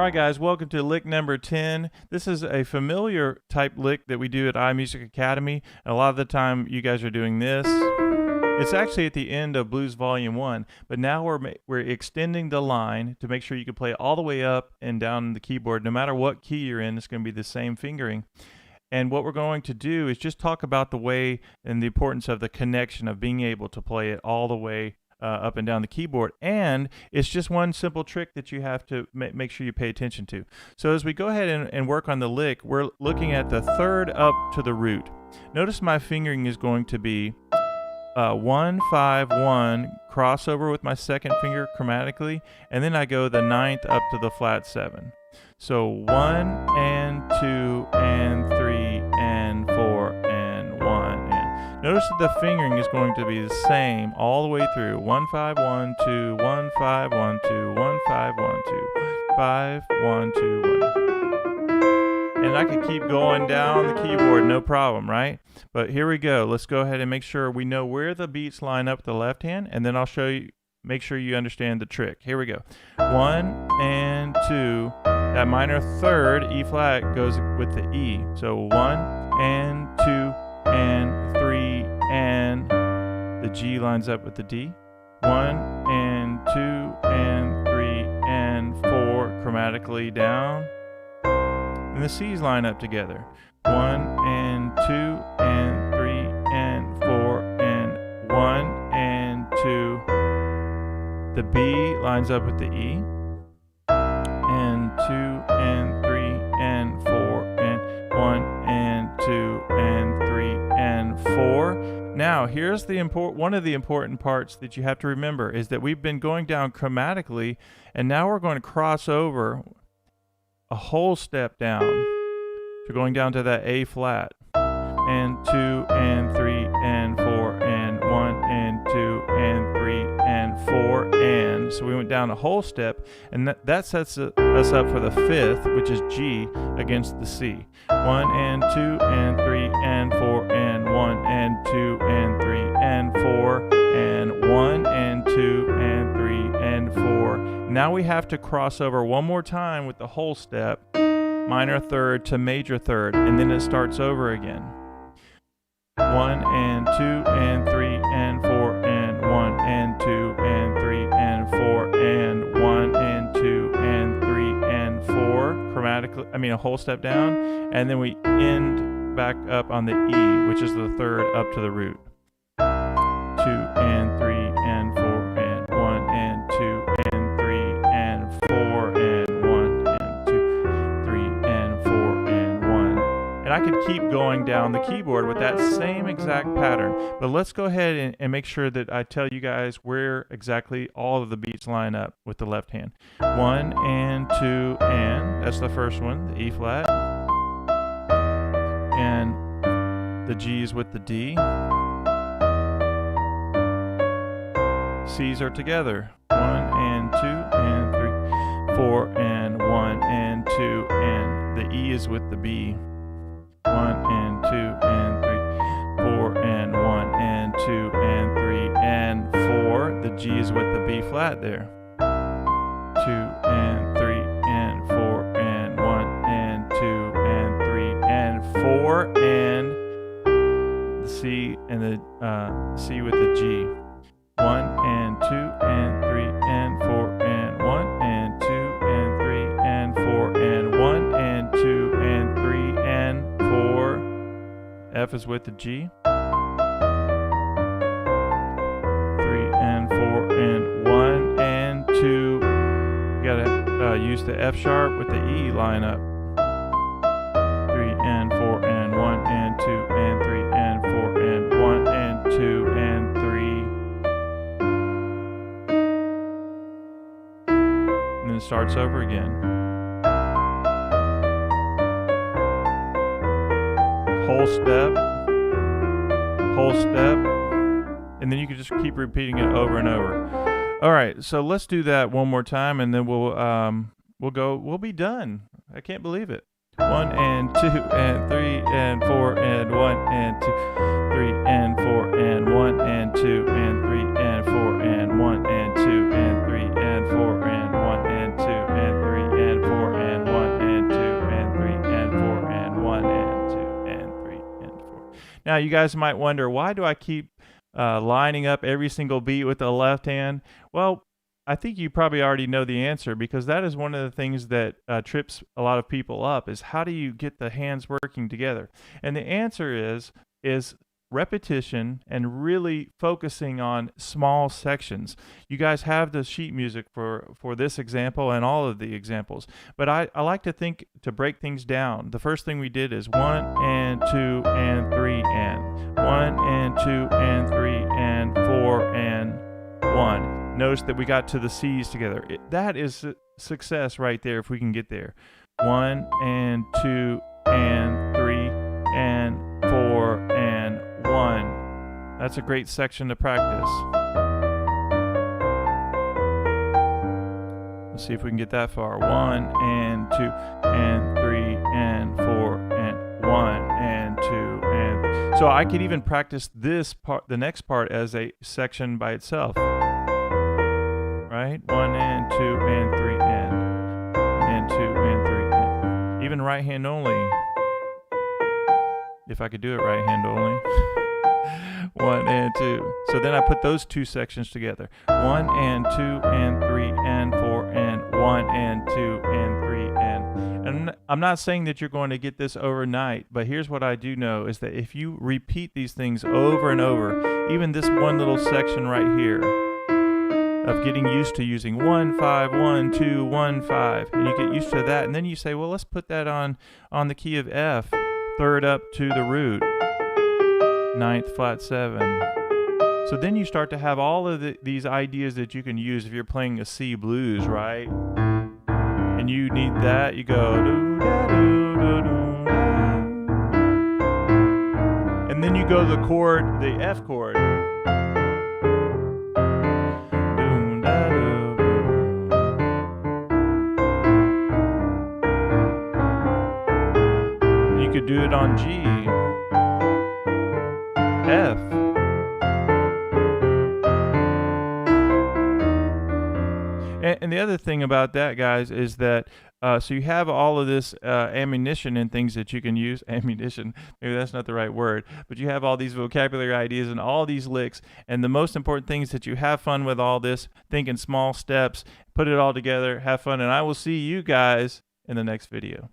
right, guys, welcome to lick number 10. This is a familiar type lick that we do at iMusicAcademy. A lot of the time you guys are doing this. It's actually at the end of Blues Volume 1, but now we're extending the line to make sure you can play all the way up and down the keyboard. No matter what key you're in, it's going to be the same fingering. And what we're going to do is just talk about the way and the importance of the connection of being able to play it all the way up and down the keyboard. And it's just one simple trick that you have to make sure you pay attention to. So as we go ahead and work on the lick, we're looking at the third up to the root. Notice my fingering is going to be 1, 5, 1, crossover with my second finger chromatically, and then I go the ninth up to the flat 7. So 1 and 2 and 3 and 4 and 1 and notice that the fingering is going to be the same all the way through. 1 5 1 2 1 5 1 2 1 5 1 2 5 1 2 1. And I could keep going down the keyboard, no problem, right? But here we go. Let's go ahead and make sure we know where the beats line up with the left hand, and then I'll show you. Make sure you understand the trick. Here we go. 1 and 2. That minor third, E flat, goes with the E. So 1 and 2 and 3 and the G lines up with the D. 1 and 2 and 3 and 4 chromatically down. And the C's line up together. 1 and 2 and 3 and 4 and 1 and 2. The B lines up with the E. And 2 and 3 and 4 and 1 and 2 and 3 and 4. Now, here's the one of the important parts that you have to remember is that we've been going down chromatically, and now we're going to cross over a whole step down. So going down to that A flat. And 2 and 3 and 4 and 1 and 2 and 3 and 4 and so we went down a whole step, and that sets us up for the fifth, which is G against the C. 1 and 2 and 3 and 4 and 1 and 2 and 3 and 4 and 1 and 2 and 3 and 4. Now we have to cross over one more time with the whole step, minor third to major third, and then it starts over again. 1 and 2 and 3 and 4 and 1 and 2 and 3 and 4 and 1 and 2 and 3 and 4 chromatically, a whole step down, and then we end back up on the E, which is the third up to the root. 2 and 3 and 4 and 1 and 2 and 3 and 4 and 1 and 2, 3 and 4 and 1. And I could keep going down the keyboard with that same exact pattern. But let's go ahead and make sure that I tell you guys where exactly all of the beats line up with the left hand. 1 and 2 and, that's the first one, the E flat. And the G's with the D. C's are together. 1 and 2 and 3, 4 and 1 and 2 and the E is with the B. 1 and 2 and 3, 4 and 1 and 2 and 3 and 4. The G is with the B flat there. 2 and 3 and 4 and 1 and 2 and 3 and 4 and the C and the C with the G. 1 and 2 and 3 and 4 and 1 and 2 and 3 and 4 and 1 and 2 and 3 and 4. F is with the G. 3 and 4 and 1 and 2. You gotta use the F sharp with the E line up. 3 and 4 and 1 and 2 and 3 and 4 and 1 and 2 and 3. And then it starts over again. Whole step, and then you can just keep repeating it over and over. All right, so let's do that one more time, and then we'll be done. I can't believe it. 1 and 2 and 3 and 4 and 1 and 2, 3 and 4 and 1 and 2 and 3 and 4 and 1 and 2 and 3 and 4 and 1 and 2 and 3 and 4 and Now, you guys might wonder, why do I keep lining up every single beat with the left hand? Well, I think you probably already know the answer, because that is one of the things that trips a lot of people up, is how do you get the hands working together? And the answer is repetition and really focusing on small sections. You guys have the sheet music for this example and all of the examples, but I like to break things down. The first thing we did is 1 and 2 and 3 and 1 and 2 and 3 and 4 and 1. Notice that we got to the C's together. That is success right there if we can get there. 1 and 2 and 3 and 4 and 1. That's a great section to practice. Let's see if we can get that far. 1 and 2 and 3 and 4 and 1 and 2 and... So I could even practice this part, the next part, as a section by itself. Right? 1 and 2 and 3 and 2 and 3 and... Even right hand only. If I could do it right hand only. 1 and 2. So then I put those two sections together. 1 and 2 and 3 and 4 and 1 and 2 and 3 and I'm not saying that you're going to get this overnight, but here's what I do know is that if you repeat these things over and over, even this one little section right here of getting used to using 1 5 1 2 1 5, and you get used to that, and then you say, well, let's put that on the key of F, third up to the root, ninth flat 7. So then you start to have all of these ideas that you can use if you're playing a C blues, right? And you need that, you go doo da doo doo doo da. And then you go to the chord, the F chord. Doo da doo doo. You could do it on G, F. And the other thing about that, guys, is that so you have all of this ammunition and things that you can use. Ammunition, maybe that's not the right word, but you have all these vocabulary ideas and all these licks. And the most important thing is that you have fun with all this, think in small steps, put it all together, have fun. And I will see you guys in the next video.